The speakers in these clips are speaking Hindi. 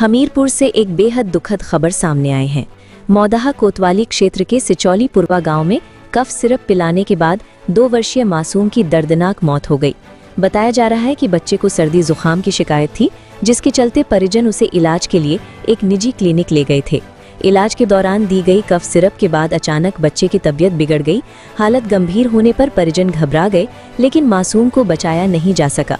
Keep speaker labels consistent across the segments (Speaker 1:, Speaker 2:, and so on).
Speaker 1: हमीरपुर से एक बेहद दुखद खबर सामने आए हैं। मौदाहा कोतवाली क्षेत्र के सिचौली पुरवा गांव में कफ सिरप पिलाने के बाद 2 वर्षीय मासूम की दर्दनाक मौत हो गई। बताया जा रहा है कि बच्चे को सर्दी जुकाम की शिकायत थी, जिसके चलते परिजन उसे इलाज के लिए एक निजी क्लिनिक ले गए थे। इलाज के दौरान दी गई कफ सिरप के बाद अचानक बच्चे की तबीयत बिगड़ गई। हालत गंभीर होने पर परिजन घबरा गए, लेकिन मासूम को बचाया नहीं जा सका।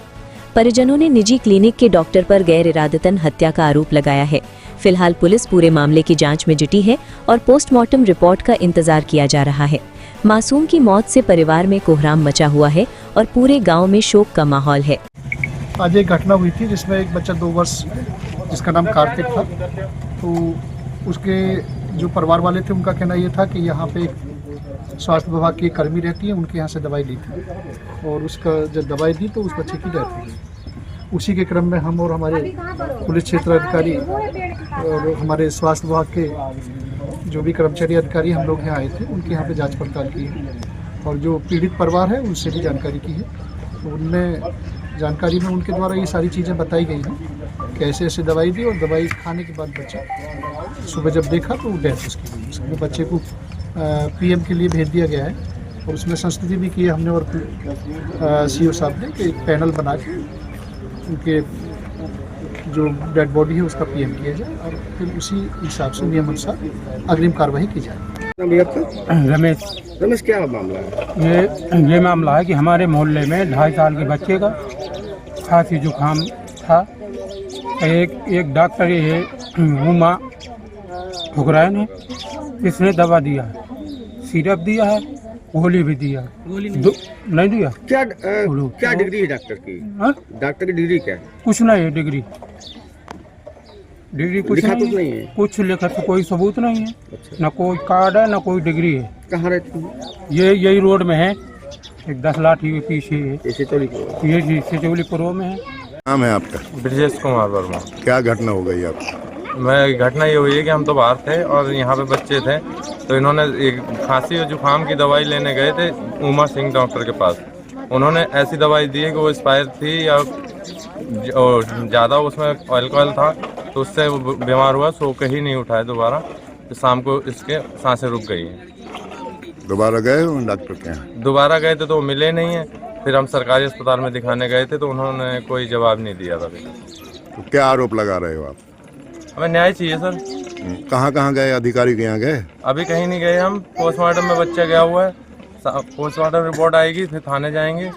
Speaker 1: परिजनों ने निजी क्लिनिक के डॉक्टर पर गैर इरादतन हत्या का आरोप लगाया है। फिलहाल पुलिस पूरे मामले की जांच में जुटी है और पोस्टमार्टम रिपोर्ट का इंतजार किया जा रहा है। मासूम की मौत से परिवार में कोहराम मचा हुआ है और पूरे गांव में शोक का माहौल है।
Speaker 2: आज एक घटना हुई थी जिसमें एक बच्चा 2 वर्ष जिसका नाम कार्तिक था, तो उसके जो परिवार वाले थे उनका कहना ये था कि यहाँ पे एक स्वास्थ्य विभाग की कर्मी रहती है, उनके यहाँ से दवाई ली थी और उसका जब दवाई दी तो उस बच्चे की डेथ हुई। उसी के क्रम में हम और हमारे पुलिस क्षेत्र अधिकारी और हमारे स्वास्थ्य विभाग के जो भी कर्मचारी अधिकारी हम लोग यहाँ आए थे, उनके यहाँ पे जांच पड़ताल की है और जो पीड़ित परिवार है उनसे भी जानकारी की है। तो उनमें जानकारी में उनके द्वारा ये सारी चीज़ें बताई गई हैं कि ऐसे ऐसे दवाई दी और दवाई खाने के बाद बच्चा सुबह जब देखा तो डेथ उसकी हुई। उसमें बच्चे को पीएम के लिए भेज दिया गया है और उसमें संस्तुति भी की है हमने और सीओ साहब ने कि एक पैनल बना के उनके जो डेड बॉडी है उसका पीएम किया जाए और फिर उसी हिसाब से नियम अनुसार अग्रिम कार्रवाई की जाए।
Speaker 3: रमेश, क्या मामला है?
Speaker 4: ये मामला है कि हमारे मोहल्ले में 2.5 साल के बच्चे का खांसी जुकाम था। एक डॉक्टर ये उमा ठुकरायन है, इसने दवा दिया है, सिरप दिया है, गोली भी दिया है। नहीं दिया।
Speaker 3: क्या डिग्री है डॉक्टर की? डॉक्टर की डिग्री क्या है? कुछ
Speaker 4: नहीं है डिग्री कुछ
Speaker 3: लिखा
Speaker 4: नहीं,
Speaker 3: तो नहीं है।
Speaker 4: कुछ लिखा तो कोई सबूत नहीं है।
Speaker 3: अच्छा।
Speaker 4: न कोई कार्ड है न कोई डिग्री है।
Speaker 3: कहाँ रहती है?
Speaker 4: ये यही रोड में है, एक 10 लाठी के पीछे है। ये सिचौली पुरवा में है।
Speaker 5: नाम है आपका?
Speaker 6: ब्रजेश कुमार वर्मा।
Speaker 5: क्या घटना हो गई आपकी?
Speaker 6: घटना ये हुई है कि हम तो बाहर थे और यहाँ पे बच्चे थे, तो इन्होंने एक खांसी और जुकाम की दवाई लेने गए थे उमा सिंह डॉक्टर के पास। उन्होंने ऐसी दवाई दी है कि वो एक्सपायर थी या ज़्यादा उसमें अल्कोहल था, तो उससे वो बीमार हुआ, सो के ही नहीं उठाया दोबारा। तो शाम को इसके सांसें रुक गई हैं।
Speaker 5: दोबारा गए डॉक्टर के यहाँ?
Speaker 6: दोबारा गए थे तो वो मिले नहीं है। फिर हम सरकारी अस्पताल में दिखाने गए थे तो उन्होंने कोई जवाब नहीं दिया था।
Speaker 5: तो क्या आरोप लगा रहे हो आप?
Speaker 6: हमें न्याय चाहिए सर।
Speaker 5: कहाँ गए? अधिकारी के यहाँ गए?
Speaker 6: अभी कहीं नहीं गए हम। पोस्टमार्टम में बच्चा गया हुआ है, पोस्टमार्टम रिपोर्ट आएगी फिर थाने जाएंगे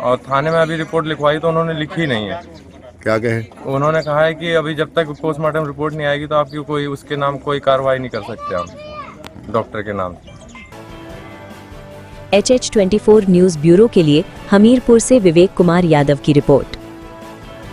Speaker 6: और थाने में अभी रिपोर्ट लिखवाई तो उन्होंने लिखी नहीं है।
Speaker 5: क्या कहे? उन्होंने
Speaker 6: कहा है कि अभी जब तक पोस्टमार्टम रिपोर्ट नहीं आएगी तो आपकी कोई उसके नाम कोई कार्रवाई नहीं कर सकते हम डॉक्टर के नाम।
Speaker 1: HH24 न्यूज़ ब्यूरो के लिए हमीरपुर से विवेक कुमार यादव की रिपोर्ट।